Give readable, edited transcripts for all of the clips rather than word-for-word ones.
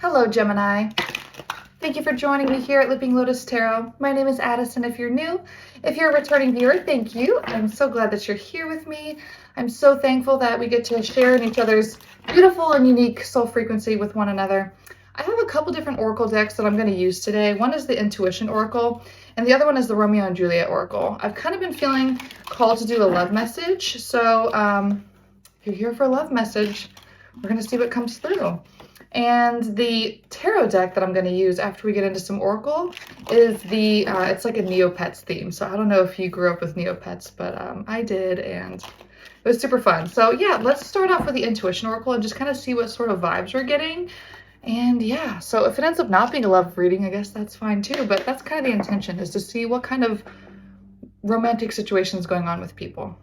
Hello, Gemini. Thank you for joining me here at Leaping Lotus Tarot. My name is Addison if you're new. If you're a returning viewer, thank you. I'm so glad that you're here with me. I'm so thankful that we get to share in each other's beautiful and unique soul frequency with one another. I have a couple different oracle decks that I'm going to use today. One is the Intuition Oracle, and the other one is the Romeo and Juliet Oracle. I've kind of been feeling called to do a love message, so if you're here for a love message, we're going to see what comes through. And the tarot deck that I'm going to use after we get into some oracle is the, it's like a Neopets theme. So I don't know if you grew up with Neopets, but I did, and it was super fun. So yeah, let's start off with the Intuition Oracle and just kind of see what sort of vibes we're getting. And yeah, so if it ends up not being a love reading, I guess that's fine too. But that's kind of the intention, is to see what kind of romantic situations going on with people.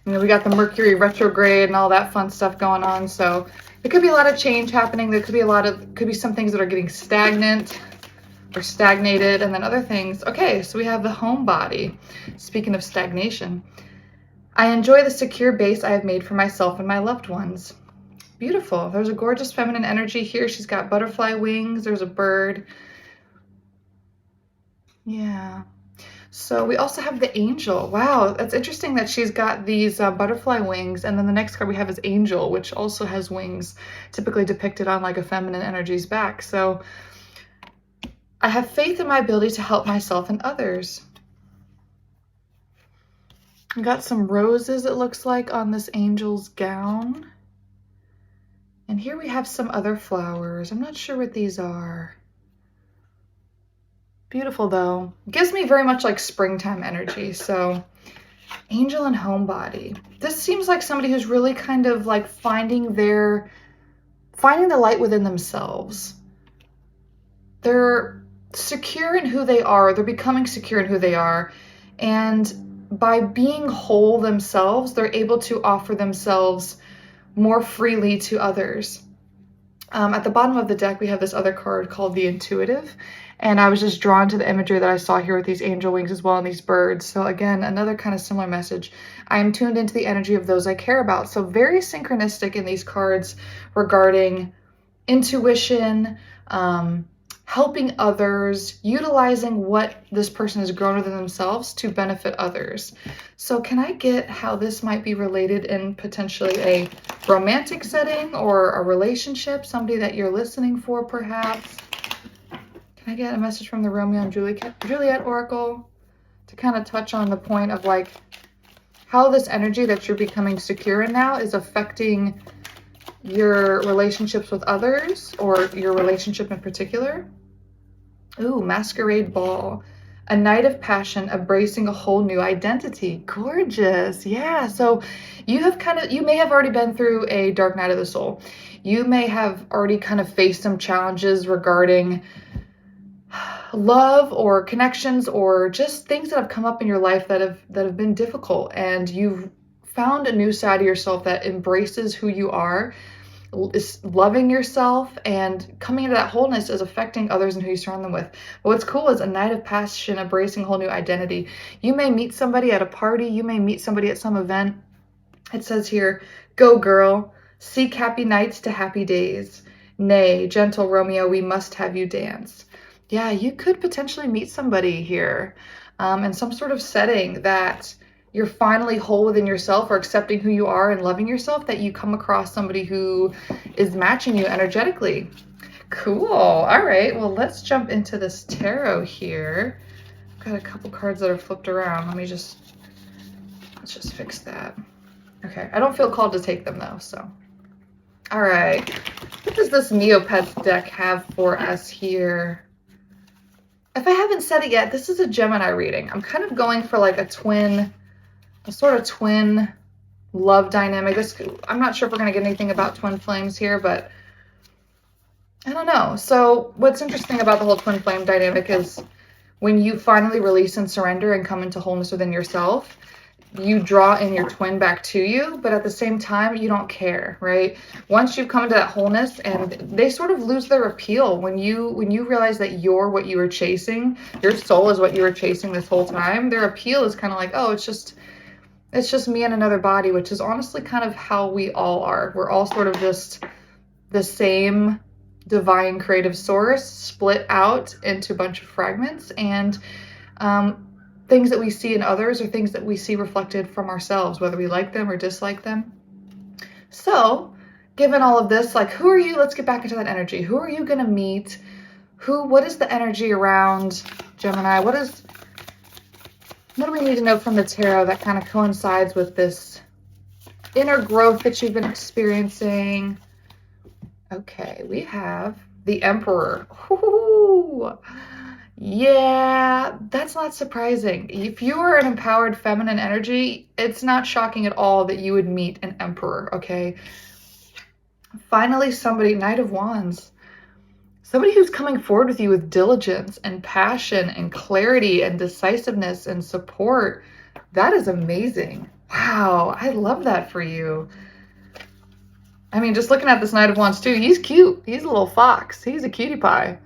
You know, we got the Mercury retrograde and all that fun stuff going on. So there could be a lot of change happening. There could be some things that are getting stagnant or stagnated, and then other things. Okay, so we have the home body. Speaking of stagnation, I enjoy the secure base I have made for myself and my loved ones. Beautiful. There's a gorgeous feminine energy here. She's got butterfly wings. There's a bird. Yeah. So we also have the angel. Wow, that's interesting that she's got these butterfly wings. And then the next card we have is angel, which also has wings, typically depicted on like a feminine energy's back. So I have faith in my ability to help myself and others. I got some roses, it looks like, on this angel's gown. And here we have some other flowers. I'm not sure what these are. Beautiful though. Gives me very much like springtime energy. So angel and homebody. This seems like somebody who's really kind of like finding the light within themselves. They're secure in who they are. They're becoming secure in who they are. And by being whole themselves, they're able to offer themselves more freely to others. At the bottom of the deck, we have this other card called the Intuitive. And I was just drawn to the imagery that I saw here with these angel wings as well, and these birds. So again, another kind of similar message. I am tuned into the energy of those I care about. So very synchronistic in these cards regarding intuition, helping others, utilizing what this person has grown within themselves to benefit others. So can I get how this might be related in potentially a romantic setting or a relationship, somebody that you're listening for perhaps? Can I get a message from the Romeo and Juliet Oracle to kind of touch on the point of like how this energy that you're becoming secure in now is affecting your relationships with others, or your relationship in particular? Ooh, Masquerade Ball. A night of passion, embracing a whole new identity. Gorgeous. Yeah. So you may have already been through a dark night of the soul. You may have already kind of faced some challenges regarding love or connections, or just things that have come up in your life that have been difficult, and you've found a new side of yourself that embraces who you are, is loving yourself, and coming into that wholeness is affecting others and who you surround them with. But what's cool is a night of passion, embracing a whole new identity. You may meet somebody at a party, you may meet somebody at some event. It says here, go girl, seek happy nights to happy days. Nay, gentle Romeo, we must have you dance. Yeah, you could potentially meet somebody here in some sort of setting that you're finally whole within yourself, or accepting who you are and loving yourself, that you come across somebody who is matching you energetically. Cool. All right, well, let's jump into this tarot here. I've got a couple cards that are flipped around. Let's just fix that. Okay, I don't feel called to take them though, so. All right, what does this Neopets deck have for us here? If I haven't said it yet, this is a Gemini reading. I'm kind of going for like a sort of twin love dynamic. I'm not sure if we're going to get anything about twin flames here, but I don't know. So what's interesting about the whole twin flame dynamic is when you finally release and surrender and come into wholeness within yourself, you draw in your twin back to you, but at the same time, you don't care, right? Once you've come to that wholeness, and they sort of lose their appeal when you realize that you're what you were chasing, your soul is what you were chasing this whole time. Their appeal is kind of like, oh, it's just me and another body, which is honestly kind of how we all are. We're all sort of just the same divine creative source split out into a bunch of fragments, and things that we see in others are things that we see reflected from ourselves, whether we like them or dislike them. So given all of this, like, who are you? Let's get back into that energy. Who are you going to meet? What is the energy around Gemini? What do we need to know from the tarot that kind of coincides with this inner growth that you've been experiencing? Okay, we have the Emperor. Ooh, yeah, that's not surprising. If you are an empowered feminine energy, it's not shocking at all that you would meet an Emperor, okay? Finally, somebody, Knight of Wands. Somebody who's coming forward with you with diligence and passion and clarity and decisiveness and support. That is amazing. Wow, I love that for you. I mean, just looking at this Knight of Wands too, he's cute. He's a little fox. He's a cutie pie.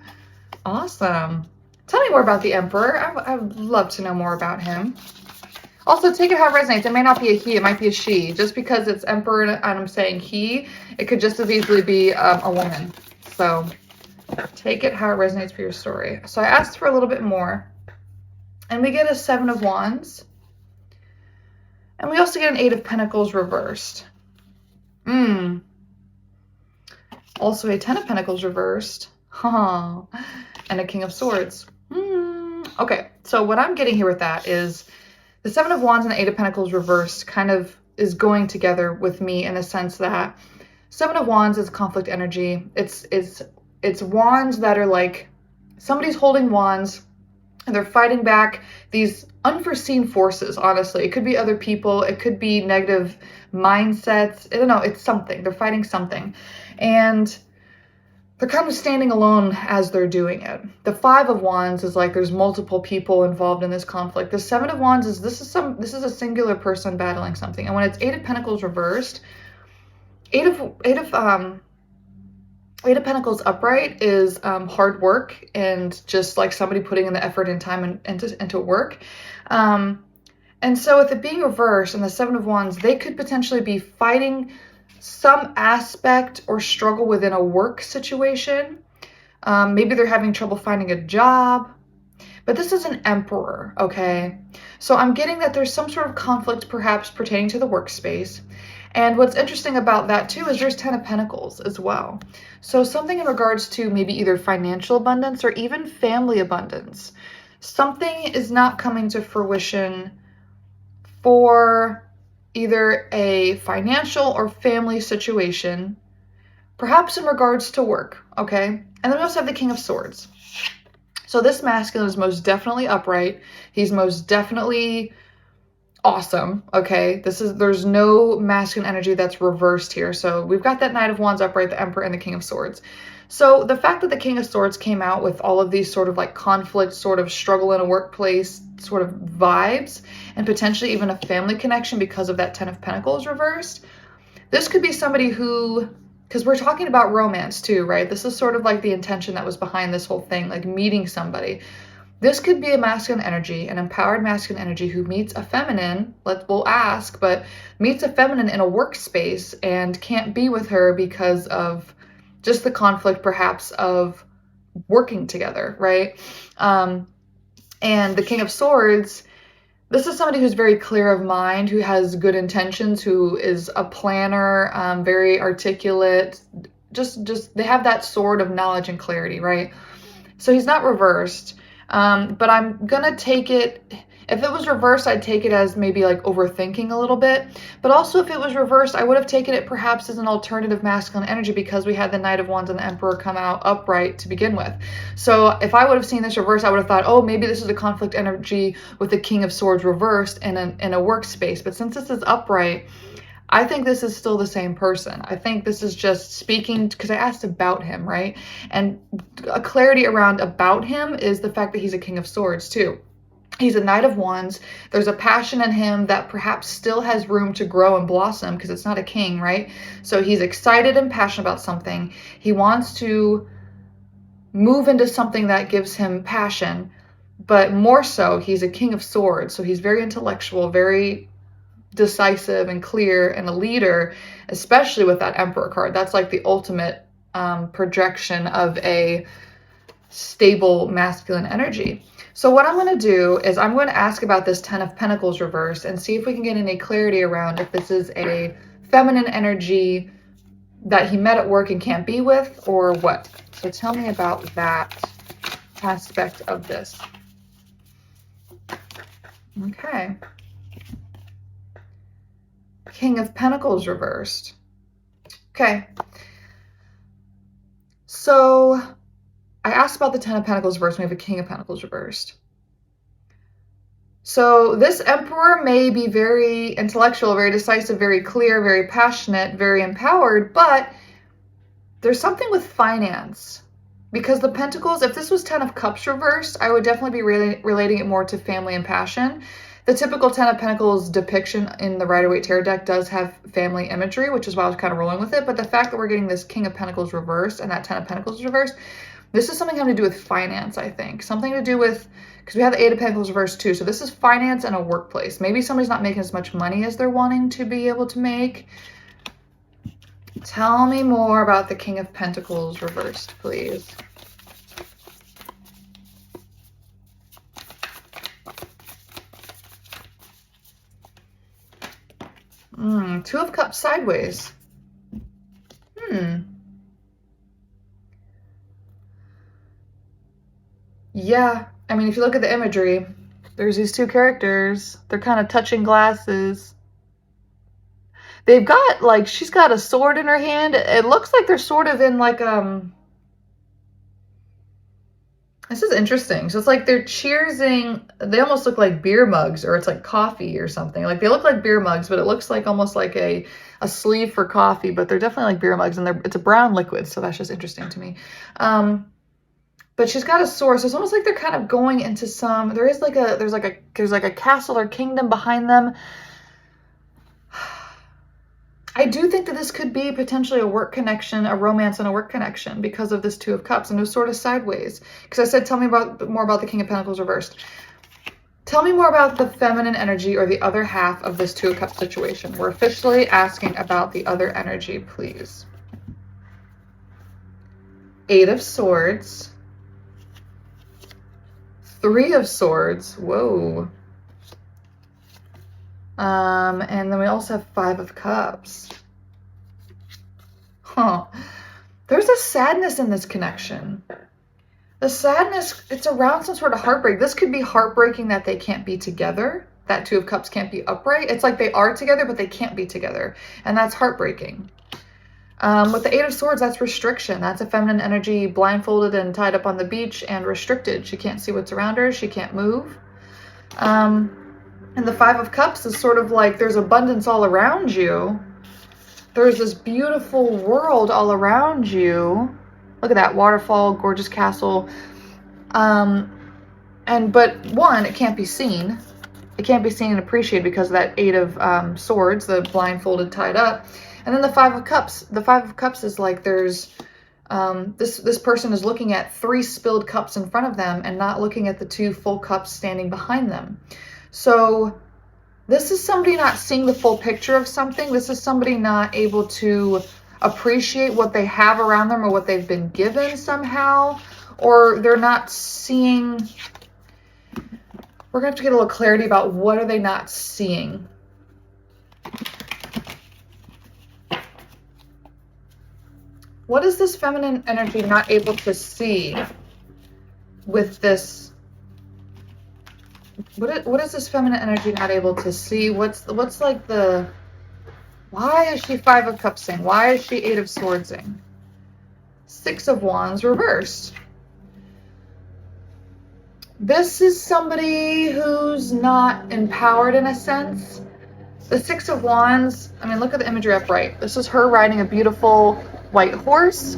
Awesome. Tell me more about the Emperor. I would love to know more about him. Also, take it how it resonates. It may not be a he, it might be a she. Just because it's Emperor and I'm saying he, it could just as easily be a woman. So take it how it resonates for your story. So I asked for a little bit more. And we get a 7 of Wands. And we also get an 8 of Pentacles reversed. Also a 10 of Pentacles reversed. And a King of Swords. Okay, so what I'm getting here with that is the 7 of Wands and the 8 of Pentacles reversed kind of is going together with me in the sense that 7 of Wands is conflict energy. It's wands that are like somebody's holding wands and they're fighting back these unforeseen forces, honestly. It could be other people. It could be negative mindsets. I don't know. It's something. They're fighting something. And they're kind of standing alone as they're doing it. The 5 of Wands is like there's multiple people involved in this conflict. The 7 of Wands is this is a singular person battling something. And when it's 8 of Pentacles reversed, 8 of Pentacles upright is hard work and just like somebody putting in the effort and time into work. And so with it being reversed and the 7 of Wands, they could potentially be fighting some aspect or struggle within a work situation. Maybe they're having trouble finding a job. But this is an Emperor, okay? So I'm getting that there's some sort of conflict perhaps pertaining to the workspace. And what's interesting about that too is there's 10 of Pentacles as well. So something in regards to maybe either financial abundance or even family abundance. Something is not coming to fruition for either a financial or family situation, perhaps in regards to work, okay? And then we also have the King of Swords. So this masculine is most definitely upright. He's most definitely awesome, okay? There's no masculine energy that's reversed here. So we've got that Knight of Wands upright, the Emperor, and the King of Swords. So the fact that the King of Swords came out with all of these sort of like conflict, sort of struggle in a workplace sort of vibes, and potentially even a family connection because of that 10 of Pentacles reversed, this could be somebody who, because we're talking about romance too, right? This is sort of like the intention that was behind this whole thing, like meeting somebody. This could be a masculine energy, an empowered masculine energy who meets a feminine, we'll ask, but meets a feminine in a workspace and can't be with her because of just the conflict perhaps of working together, right? And the King of Swords, this is somebody who's very clear of mind, who has good intentions, who is a planner, very articulate, just they have that sword of knowledge and clarity, right? So he's not reversed. But I'm gonna take it, if it was reversed, I'd take it as maybe like overthinking a little bit. But also if it was reversed, I would have taken it perhaps as an alternative masculine energy because we had the Knight of Wands and the Emperor come out upright to begin with. So if I would have seen this reversed, I would have thought, oh, maybe this is a conflict energy with the King of Swords reversed in a workspace. But since this is upright, I think this is still the same person. I think this is just speaking, because I asked about him, right? And a clarity around about him is the fact that he's a King of Swords too. He's a Knight of Wands. There's a passion in him that perhaps still has room to grow and blossom because it's not a king, right? So he's excited and passionate about something. He wants to move into something that gives him passion, but more so, he's a King of Swords. So he's very intellectual, very decisive and clear and a leader, especially with that Emperor card. That's like the ultimate projection of a stable masculine energy. So what I'm going to do is I'm going to ask about this Ten of Pentacles reversed and see if we can get any clarity around if this is a feminine energy that he met at work and can't be with, or what. So tell me about that aspect of this. Okay. King of Pentacles reversed. Okay. So I asked about the Ten of Pentacles reversed. We have a King of Pentacles reversed. So this Emperor may be very intellectual, very decisive, very clear, very passionate, very empowered, but there's something with finance. Because the Pentacles, if this was Ten of Cups reversed, I would definitely be relating it more to family and passion. The typical Ten of Pentacles depiction in the Rider-Waite Tarot deck does have family imagery, which is why I was kind of rolling with it. But the fact that we're getting this King of Pentacles reversed and that Ten of Pentacles reversed, this is something having to do with finance, I think. Something to do with, because we have the Eight of Pentacles reversed too. So this is finance and a workplace. Maybe somebody's not making as much money as they're wanting to be able to make. Tell me more about the King of Pentacles reversed, please. Two of Cups sideways. Yeah, I mean, if you look at the imagery, there's these two characters. They're kind of touching glasses. They've got, like, she's got a sword in her hand. It looks like they're sort of in, like, this is interesting. So it's like they're cheersing. They almost look like beer mugs, or it's like coffee or something. Like they look like beer mugs, but it looks like almost like a sleeve for coffee, but they're definitely like beer mugs, and it's a brown liquid. So that's just interesting to me. But she's got a sword. So it's almost like they're kind of going into some, there's like a castle or kingdom behind them. I do think that this could be potentially a work connection, a romance and a work connection, because of this Two of Cups, and it was sort of sideways. Because I said, tell me more about the King of Pentacles reversed. Tell me more about the feminine energy, or the other half of this Two of Cups situation. We're officially asking about the other energy, please. Eight of Swords. Three of Swords. Whoa. And then we also have Five of Cups. Huh. There's a sadness in this connection. The sadness, it's around some sort of heartbreak. This could be heartbreaking that they can't be together. That Two of Cups can't be upright. It's like they are together, but they can't be together. And that's heartbreaking. With the Eight of Swords, that's restriction. That's a feminine energy blindfolded and tied up on the beach and restricted. She can't see what's around her. She can't move. And the Five of Cups is sort of like there's abundance all around you. There's this beautiful world all around you. Look at that waterfall, gorgeous castle. But one, it can't be seen. It can't be seen and appreciated because of that Eight of Swords, the blindfolded, tied up. And then the Five of Cups. The Five of Cups is like there's this person is looking at 3 spilled cups in front of them and not looking at the 2 full cups standing behind them. So this is somebody not seeing the full picture of something. This is somebody not able to appreciate what they have around them or what they've been given somehow, or they're not seeing. We're going to have to get a little clarity about what are they not seeing. What is this feminine energy not able to see with this? What is this feminine energy not able to see? What's like the, why is she Five of Cupsing? Why is she Eight of Swordsing? Six of Wands reversed. This is somebody who's not empowered in a sense. The Six of Wands, I mean, look at the imagery upright. This is her riding a beautiful white horse.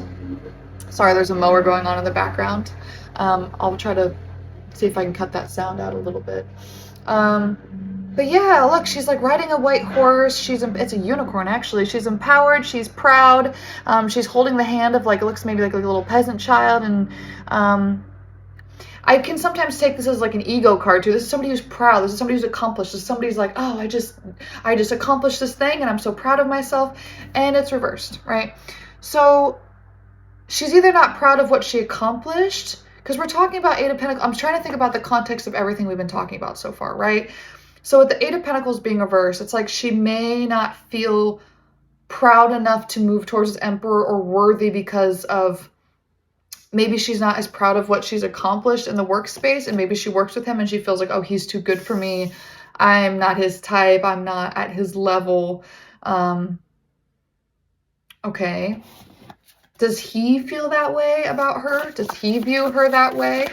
Sorry, there's a mower going on in the background. I'll try to see if I can cut that sound out a little bit. But yeah, look, she's like riding a white horse. It's a unicorn, actually. She's empowered. She's proud. She's holding the hand of, like, it looks maybe like a little peasant child. And I can sometimes take this as like an ego card too. This is somebody who's proud. This is somebody who's accomplished. This is somebody who's like, oh, I just accomplished this thing and I'm so proud of myself. And it's reversed, right? So she's either not proud of what she accomplished, because we're talking about Eight of Pentacles. I'm trying to think about the context of everything we've been talking about so far, right? So with the Eight of Pentacles being reversed, it's like she may not feel proud enough to move towards this Emperor, or worthy, because of maybe she's not as proud of what she's accomplished in the workspace, and maybe she works with him and she feels like, oh, he's too good for me. I'm not his type. I'm not at his level. Okay. Does he feel that way about her? Does he view her that way?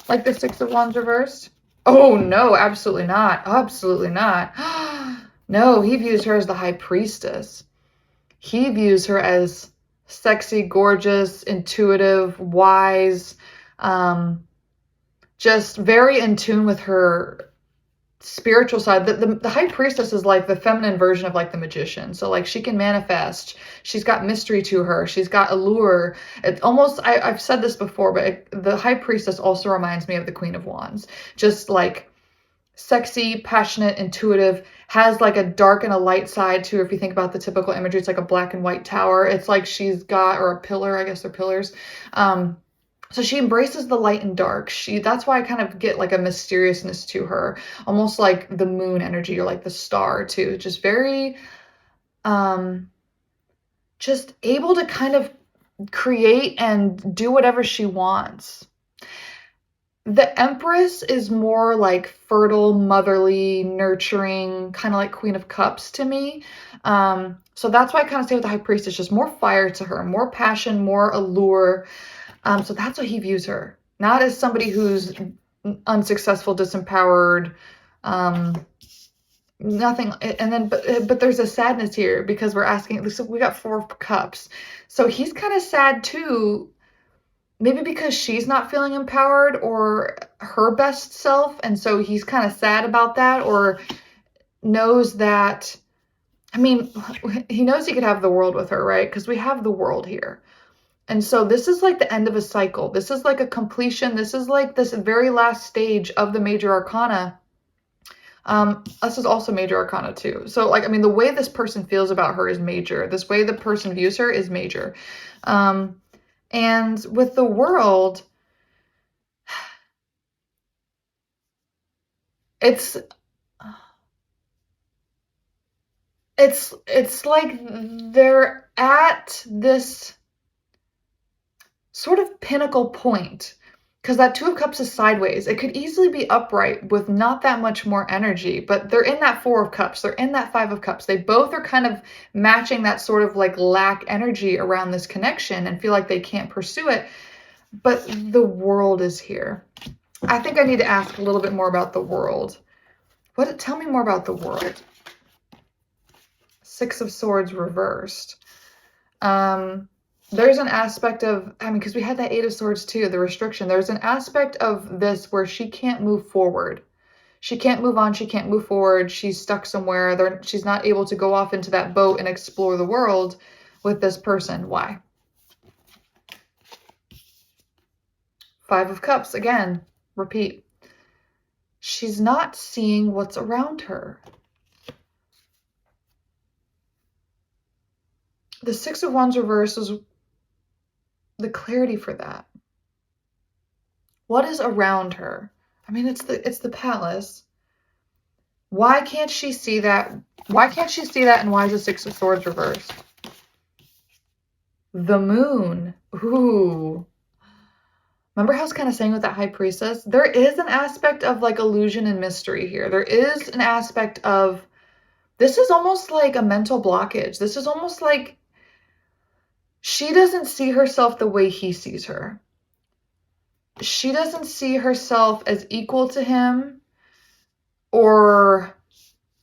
Like the Six of Wands reversed? Oh, no, absolutely not. Absolutely not. No, he views her as the High Priestess. He views her as sexy, gorgeous, intuitive, wise, just very in tune with her spiritual side. The High Priestess is like the feminine version of like the magician. So like she can manifest. She's got mystery to her. She's got allure. It's almost, I've said this before, but the High Priestess also reminds me of the Queen of Wands. Just like sexy, passionate, intuitive, has like a dark and a light side to her. If you think about the typical imagery, it's like a black and white tower. It's like she's got, or a pillar, I guess they're pillars. So she embraces the light and dark. That's why I kind of get like a mysteriousness to her, almost like the moon energy, or like the star too. Just very, just able to kind of create and do whatever she wants. The Empress is more like fertile, motherly, nurturing, kind of like Queen of Cups to me. So that's why I kind of stay with the High Priestess, just more fire to her, more passion, more allure. So that's what he views her. Not as somebody who's unsuccessful, disempowered, nothing. And then, but there's a sadness here, because we're asking, so we got Four of Cups. So he's kind of sad too, maybe because she's not feeling empowered or her best self. And so he's kind of sad about that, or knows that, I mean, he knows he could have the world with her, right? Because we have the world here. And so this is like the end of a cycle. This is like a completion. This is like this very last stage of the major arcana. This is also major arcana too. So like, I mean, the way this person feels about her is major. This way the person views her is major. And with the world, it's like they're at this sort of pinnacle point, because that Two of Cups is sideways. It could easily be upright with not that much more energy, but they're in that Four of Cups. They're in that Five of Cups. They both are kind of matching that sort of like lack energy around this connection and feel like they can't pursue it. But the world is here. I think I need to ask a little bit more about the world. Tell me more about the world. Six of Swords reversed. There's an aspect of, I mean, because we had that Eight of Swords too, the restriction. There's an aspect of this where she can't move forward. She can't move on. She can't move forward. She's stuck somewhere. She's not able to go off into that boat and explore the world with this person. Why? Five of Cups, again, repeat. She's not seeing what's around her. The Six of Wands reversed is the clarity for that. What is around her? I mean, it's the palace. Why can't she see that? Why can't she see that? And why is the Six of Swords reversed? The moon. Ooh. Remember how I was kind of saying with that High Priestess? There is an aspect of like illusion and mystery here. There is an aspect of, this is almost like a mental blockage. This is almost like she doesn't see herself the way he sees her. She doesn't see herself as equal to him or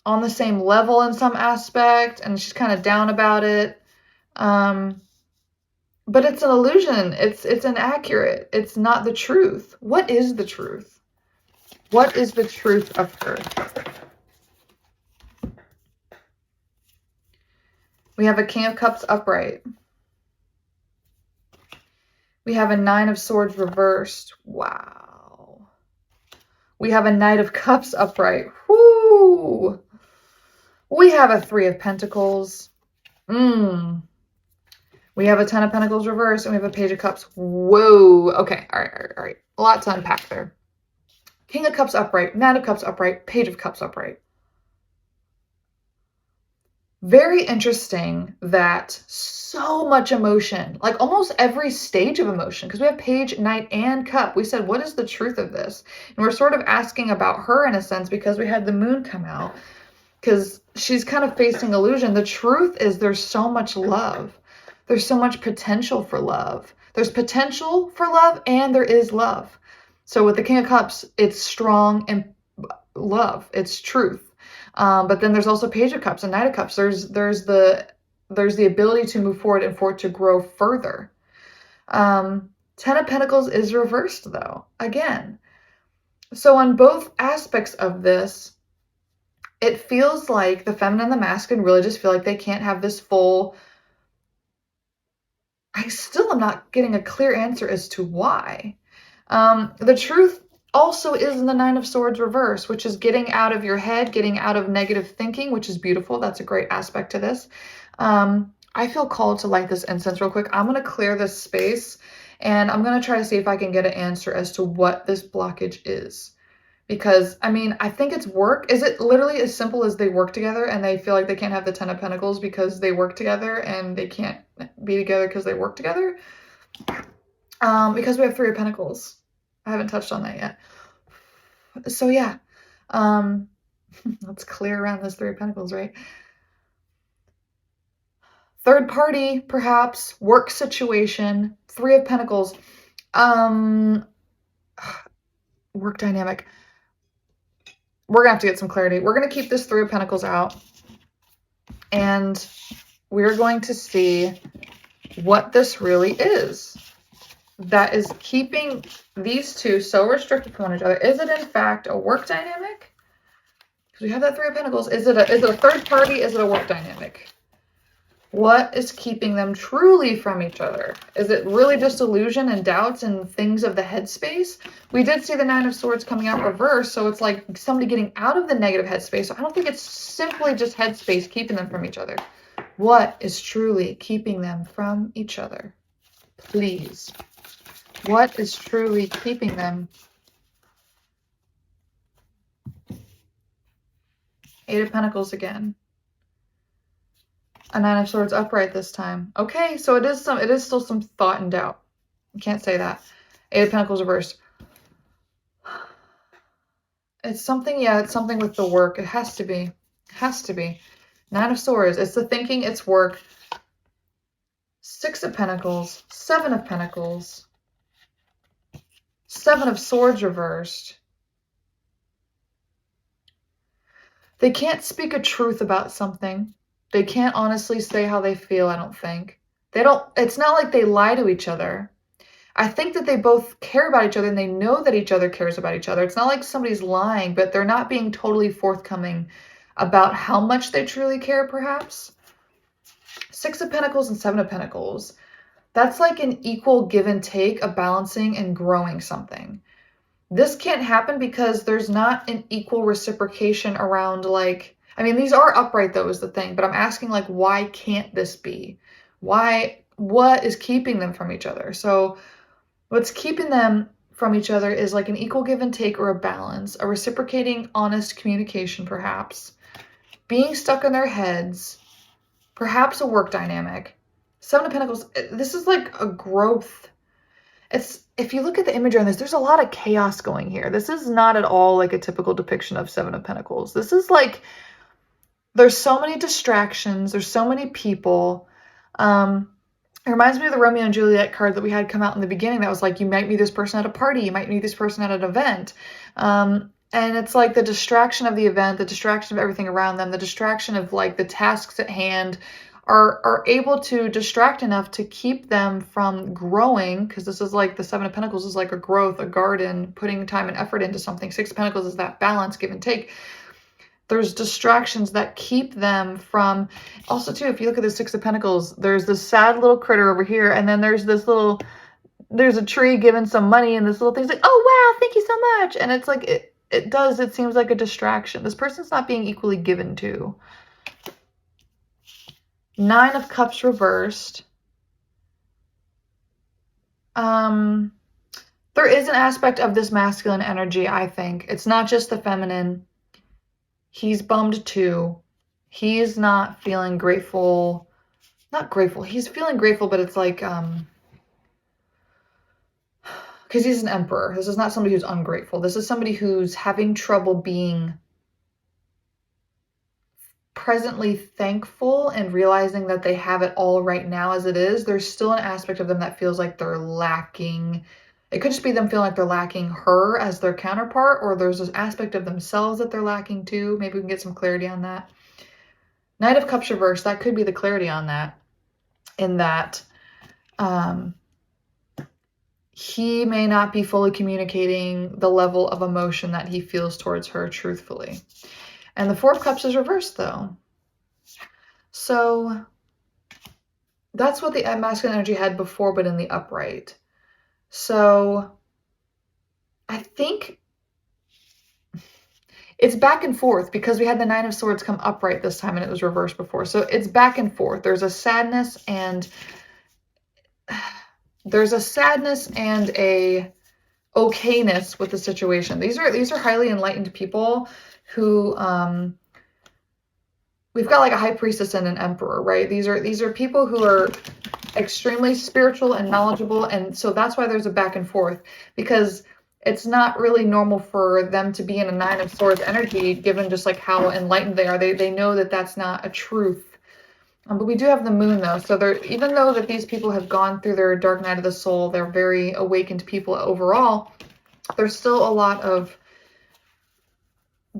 on the same level in some aspect, and she's kind of down about it. But it's an illusion. It's inaccurate. It's not the truth. What is the truth? What is the truth of her? We have a King of Cups upright. We have a Nine of Swords reversed. Wow. We have a Knight of Cups upright. Whoo! We have a Three of Pentacles. We We have a Ten of Pentacles reversed, and we have a Page of Cups. Whoa. Okay. All right. All right. All right. A lot to unpack there. King of Cups upright, Knight of Cups upright, Page of Cups upright. Very interesting that so much emotion, like almost every stage of emotion, because we have Page, Knight, and Cup. We said, what is the truth of this? And we're sort of asking about her in a sense because we had the moon come out, because she's kind of facing illusion. The truth is there's so much love. There's so much potential for love. There's potential for love and there is love. So with the King of Cups, it's strong and love. It's truth. But then there's also Page of Cups and Knight of Cups. There's the ability to move forward and for it to grow further. Ten of Pentacles is reversed though, again. So on both aspects of this, it feels like the feminine and the masculine really just feel like they can't have this full. I still am not getting a clear answer as to why. The truth also is in the Nine of Swords reverse, which is getting out of your head, getting out of negative thinking, which is beautiful. That's a great aspect to this. I feel called to light this incense real quick. I'm going to clear this space and I'm going to try to see if I can get an answer as to what this blockage is. Because, I mean, I think it's work. Is it literally as simple as they work together and they feel like they can't have the Ten of Pentacles because they work together and they can't be together because they work together? Because we have Three of Pentacles. I haven't touched on that yet. So yeah, let's clear around this Three of Pentacles, right? Third party, perhaps, work situation, Three of Pentacles, work dynamic. We're gonna have to get some clarity. We're gonna keep this Three of Pentacles out and we're going to see what this really is that is keeping these two so restricted from one another. Is it in fact a work dynamic? Because we have that Three of Pentacles. Is it a third party? Is it a work dynamic? What is keeping them truly from each other? Is it really just illusion and doubts and things of the headspace? We did see the Nine of Swords coming out reverse, so it's like somebody getting out of the negative headspace. So I don't think it's simply just headspace keeping them from each other. What is truly keeping them from each other? Please. What is truly keeping them? Eight of Pentacles again. A Nine of Swords upright this time. Okay, so it is still some thought and doubt. I can't say that. Eight of Pentacles reversed. It's something, yeah, it's something with the work. It has to be. It has to be. Nine of Swords. It's the thinking, it's work. Six of Pentacles. Seven of Pentacles. Seven of Swords reversed. They can't speak a truth about something. They can't honestly say how they feel, I don't think. It's not like they lie to each other. I think that they both care about each other and they know that each other cares about each other. It's not like somebody's lying, but they're not being totally forthcoming about how much they truly care, perhaps. Six of Pentacles and Seven of Pentacles. That's like an equal give and take, a balancing and growing something. This can't happen because there's not an equal reciprocation around, like, I mean, these are upright though is the thing, but I'm asking, like, why can't this be? Why, what is keeping them from each other? So what's keeping them from each other is like an equal give and take or a balance, a reciprocating, honest communication, perhaps. Being stuck in their heads, perhaps a work dynamic. Seven of Pentacles, this is like a growth. If you look at the imagery on this, there's a lot of chaos going here. This is not at all like a typical depiction of Seven of Pentacles. This is like, there's so many distractions. There's so many people. It reminds me of the Romeo and Juliet card that we had come out in the beginning. That was like, you might meet this person at a party. You might meet this person at an event. And it's like the distraction of the event, the distraction of everything around them, the distraction of like the tasks at hand are able to distract enough to keep them from growing, because this is like the Seven of Pentacles is like a growth, a garden, putting time and effort into something. Six of Pentacles is that balance, give and take. There's distractions that keep them from, also too, if you look at the Six of Pentacles, there's this sad little critter over here, and then there's this little, there's a tree giving some money, and this little thing's like, oh wow, thank you so much. And it's like, it seems like a distraction. This person's not being equally given to. Nine of Cups reversed. There is an aspect of this masculine energy, I think. It's not just the feminine. He's bummed too. He's not feeling grateful. Not grateful. He's feeling grateful, but it's like, because he's an emperor. This is not somebody who's ungrateful. This is somebody who's having trouble being presently thankful and realizing that they have it all right now as it is. There's still an aspect of them that feels like they're lacking. It could just be them feeling like they're lacking her as their counterpart, or there's this aspect of themselves that they're lacking too. Maybe we can get some clarity on that. Knight of Cups reversed, that could be the clarity on that. In that he may not be fully communicating the level of emotion that he feels towards her truthfully. And the Four of Cups is reversed though. So that's what the masculine energy had before, but in the upright. So I think it's back and forth because we had the Nine of Swords come upright this time and it was reversed before. So it's back and forth. There's a sadness and a okayness with the situation. These are highly enlightened people who we've got like a high priestess and an emperor, right? These are people who are extremely spiritual and knowledgeable, and so that's why there's a back and forth, because it's not really normal for them to be in a Nine of Swords energy, given just like how enlightened they are. They know that that's not a truth. But we do have the moon though, so even though that these people have gone through their dark night of the soul, they're very awakened people overall, there's still a lot of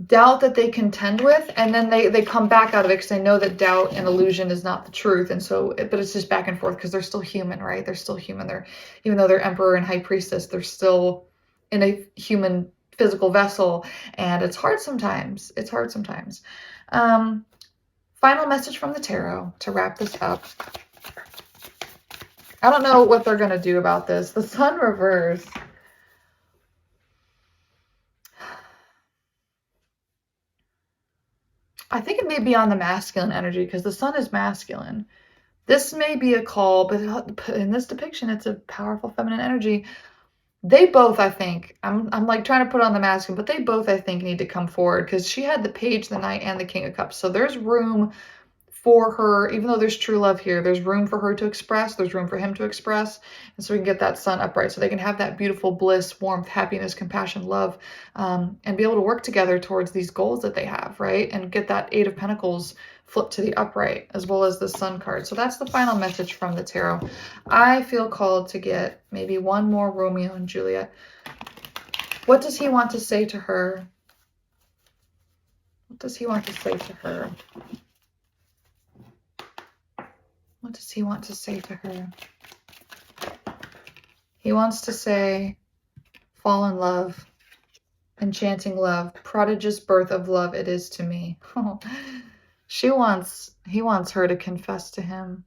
doubt that they contend with, and then they come back out of it because they know that doubt and illusion is not the truth. And so, but it's just back and forth because they're still human, right? They're still human. Even though they're emperor and high priestess, they're still in a human physical vessel, and it's hard sometimes. It's hard sometimes. Final message from the tarot to wrap this up. I don't know what they're going to do about this. The Sun reversed. I think it may be on the masculine energy because the Sun is masculine. This may be a call, but in this depiction, it's a powerful feminine energy. They both, I think, I'm like trying to put on the masculine, but they both, I think, need to come forward because she had the Page, the Knight, and the King of Cups. So there's room for her, even though there's true love here, there's room for her to express, there's room for him to express, and so we can get that Sun upright so they can have that beautiful bliss, warmth, happiness, compassion, love, and be able to work together towards these goals that they have, right? And get that Eight of Pentacles flipped to the upright, as well as the Sun card. So that's the final message from the tarot. I feel called to get maybe one more Romeo and Juliet. What does he want to say to her? What does he want to say to her? What does he want to say to her? He wants to say, fall in love, enchanting love, prodigious birth of love it is to me. He wants her to confess to him.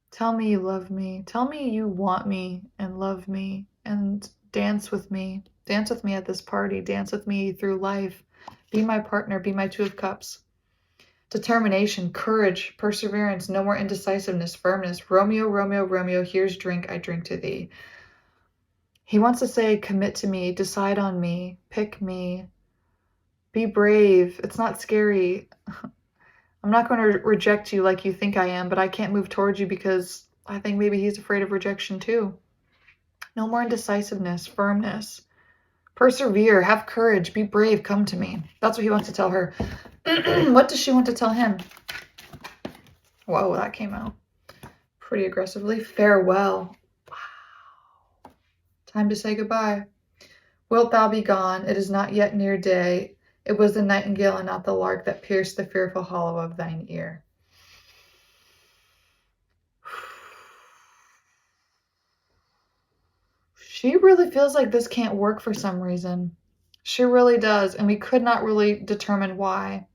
Tell me you love me. Tell me you want me and love me and dance with me. Dance with me at this party. Dance with me through life. Be my partner. Be my Two of Cups. Determination, courage, perseverance, no more indecisiveness, firmness. Romeo, Romeo, Romeo, here's drink, I drink to thee. He wants to say, commit to me, decide on me, pick me, be brave. It's not scary. I'm not going to reject you like you think I am, but I can't move towards you because I think maybe he's afraid of rejection too. No more indecisiveness, firmness. Persevere, have courage, be brave, come to me. That's what he wants to tell her. What does she want to tell him? Whoa, that came out pretty aggressively. Farewell. Wow. Time to say goodbye. Wilt thou be gone? It is not yet near day. It was the nightingale and not the lark that pierced the fearful hollow of thine ear. She really feels like this can't work for some reason. She really does, and we could not really determine why.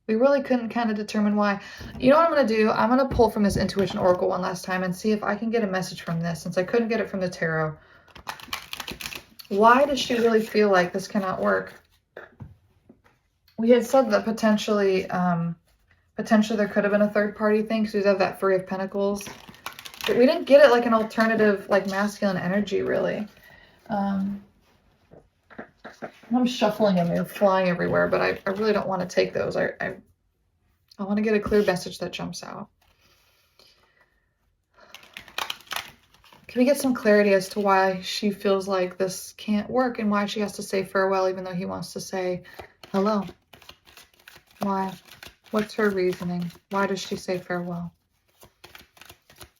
We really couldn't kind of determine why. You know what I'm going to do? I'm going to pull from this Intuition Oracle one last time and see if I can get a message from this, since I couldn't get it from the tarot. Why does she really feel like this cannot work? We had said that potentially there could have been a third party thing, because we have that Three of Pentacles. But we didn't get it like an alternative, like masculine energy, really. I'm shuffling them. They're flying everywhere, but I really don't want to take those. I want to get a clear message that jumps out. Can we get some clarity as to why she feels like this can't work and why she has to say farewell even though he wants to say hello? Why? What's her reasoning? Why does she say farewell?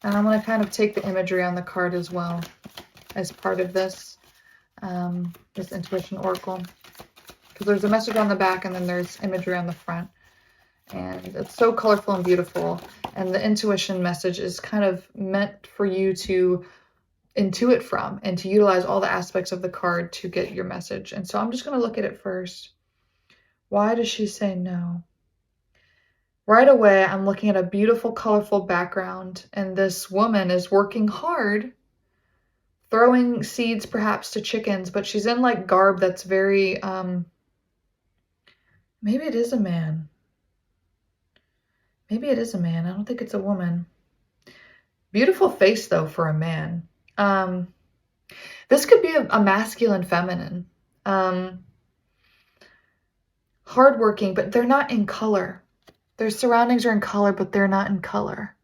And I'm going to kind of take the imagery on the card as well as part of this, this intuition oracle. Because there's a message on the back and then there's imagery on the front. And it's so colorful and beautiful. And the intuition message is kind of meant for you to intuit from and to utilize all the aspects of the card to get your message. And so I'm just going to look at it first. Why does she say no? Right away, I'm looking at a beautiful, colorful background, and this woman is working hard, throwing seeds perhaps to chickens, but she's in like garb that's very, maybe it is a man. Maybe it is a man. I don't think it's a woman. Beautiful face though for a man. This could be a masculine feminine. Hardworking, but they're not in color. Their surroundings are in color, but they're not in color.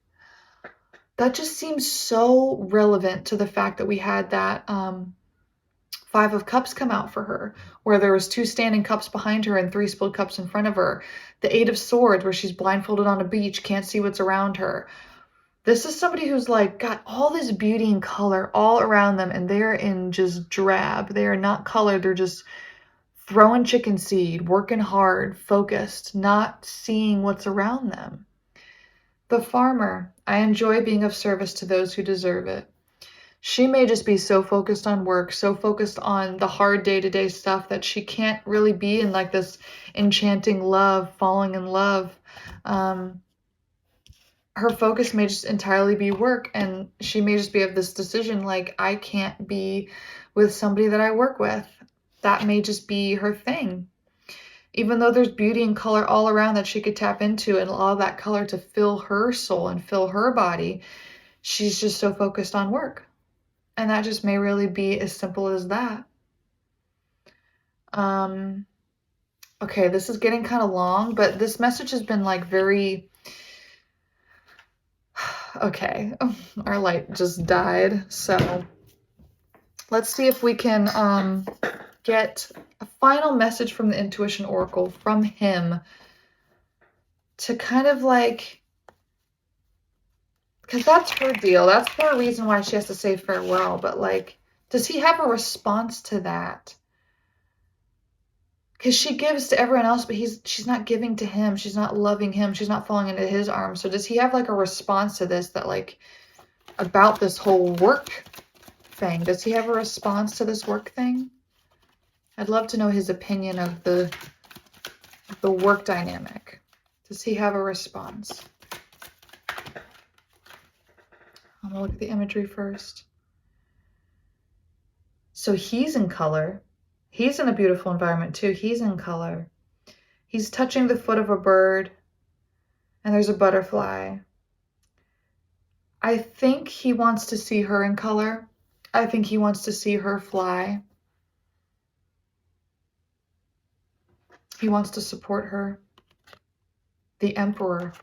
That just seems so relevant to the fact that we had that Five of Cups come out for her, where there was 2 standing cups behind her and 3 spilled cups in front of her. The 8 of Swords, where she's blindfolded on a beach, can't see what's around her. This is somebody who's like got all this beauty and color all around them, and they're in just drab. They are not colored. They're just throwing chicken seed, working hard, focused, not seeing what's around them. The farmer, I enjoy being of service to those who deserve it. She may just be so focused on work, so focused on the hard day-to-day stuff that she can't really be in like this enchanting love, falling in love. Her focus may just entirely be work, and she may just be of this decision like, I can't be with somebody that I work with. That may just be her thing. Even though there's beauty and color all around that she could tap into and allow that color to fill her soul and fill her body, she's just so focused on work. And that just may really be as simple as that. Okay, this is getting kind of long, but this message has been like very... Okay, our light just died. So let's see if we can get a final message from the intuition oracle from him to kind of like, because that's her deal. That's her reason why she has to say farewell. But like, does he have a response to that? Because she gives to everyone else, but she's not giving to him. She's not loving him. She's not falling into his arms. So does he have like a response to this that like, about this whole work thing? Does he have a response to this work thing? I'd love to know his opinion of the work dynamic. Does he have a response? I'm gonna look at the imagery first. So he's in color. He's in a beautiful environment too. He's in color. He's touching the foot of a bird, and there's a butterfly. I think he wants to see her in color. I think he wants to see her fly. He wants to support her. The Emperor.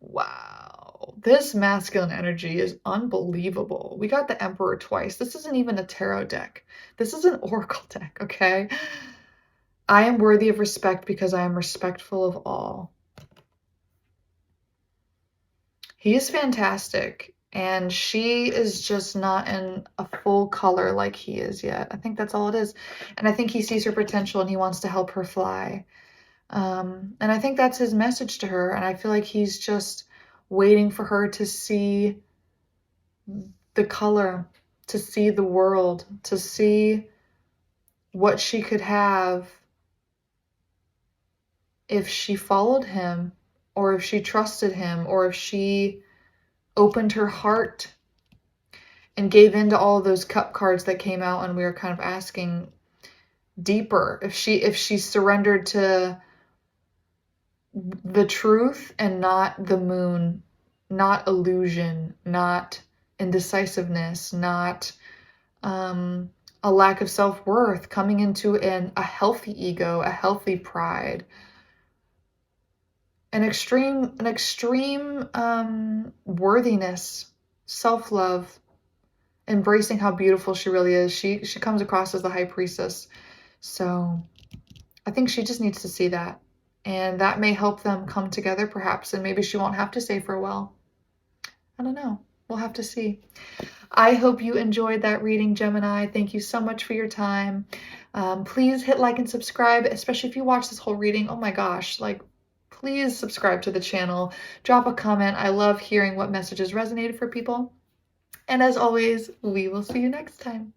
Wow. This masculine energy is unbelievable. We got the Emperor twice. This isn't even a tarot deck. This is an oracle deck, okay? I am worthy of respect because I am respectful of all. He is fantastic, and she is just not in a full color like he is yet. I think that's all it is. And I think he sees her potential and he wants to help her fly. And I think that's his message to her. And I feel like he's just waiting for her to see the color, to see the world, to see what she could have if she followed him, or if she trusted him, or if she opened her heart and gave in to all of those cup cards that came out, and we were kind of asking deeper. If she surrendered to the truth and not the moon, not illusion, not indecisiveness, not a lack of self-worth, coming into a healthy ego, a healthy pride, an extreme worthiness, self-love, embracing how beautiful she really is. She comes across as the High Priestess. So I think she just needs to see that. And that may help them come together perhaps. And maybe she won't have to say farewell. I don't know. We'll have to see. I hope you enjoyed that reading, Gemini. Thank you so much for your time. Please hit like and subscribe, especially if you watch this whole reading. Oh my gosh, like, please subscribe to the channel. Drop a comment. I love hearing what messages resonated for people. And as always, we will see you next time.